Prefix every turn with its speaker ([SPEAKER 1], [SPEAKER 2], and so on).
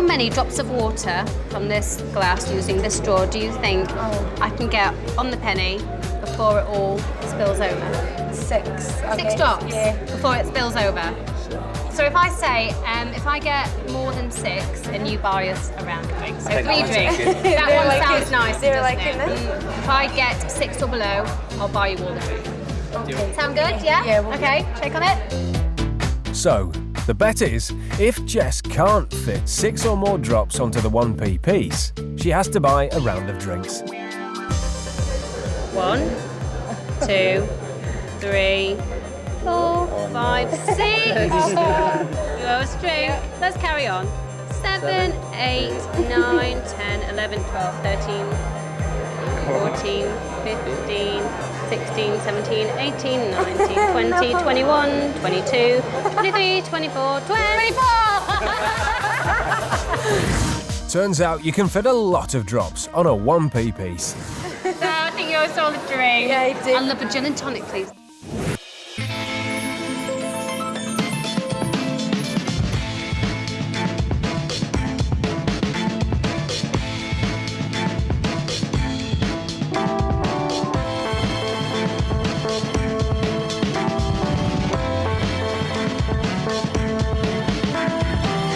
[SPEAKER 1] how many drops of water from this glass using this straw do you think I can get on the penny before it all spills over?
[SPEAKER 2] 6. Okay.
[SPEAKER 1] 6 drops
[SPEAKER 2] Yeah.
[SPEAKER 1] before it spills over. So if I say, if I get more than 6, and you buy us a round of drinks. So
[SPEAKER 3] I
[SPEAKER 1] 3
[SPEAKER 3] think that
[SPEAKER 1] drinks.
[SPEAKER 3] one's okay.
[SPEAKER 1] That
[SPEAKER 2] They're
[SPEAKER 1] one
[SPEAKER 2] like
[SPEAKER 1] sounds
[SPEAKER 2] it.
[SPEAKER 1] nice,
[SPEAKER 2] They're
[SPEAKER 1] doesn't
[SPEAKER 2] like
[SPEAKER 1] it?
[SPEAKER 2] it.
[SPEAKER 1] If I get 6 or below, I'll buy you all the drinks.
[SPEAKER 2] Okay.
[SPEAKER 1] Sound good? Yeah?
[SPEAKER 2] Yeah, we'll
[SPEAKER 1] Okay, shake on it.
[SPEAKER 4] So, the bet is, if Jess can't fit 6 or more drops onto the 1p piece, she has to buy a round of drinks.
[SPEAKER 1] 1, 2, 3, 4, 5, 6. Lowest drink. Let's carry on. 7, 8, 9, 10, 11, 12, 13, 14, 15, 16, 17, 18, 19, 20, 21, 22, 23, 24, 24!
[SPEAKER 4] Turns out you can fit a lot of drops on a 1p piece.
[SPEAKER 1] So I think you always saw the drink.
[SPEAKER 2] Yeah, I did.
[SPEAKER 1] I'll love a gin and tonic, please.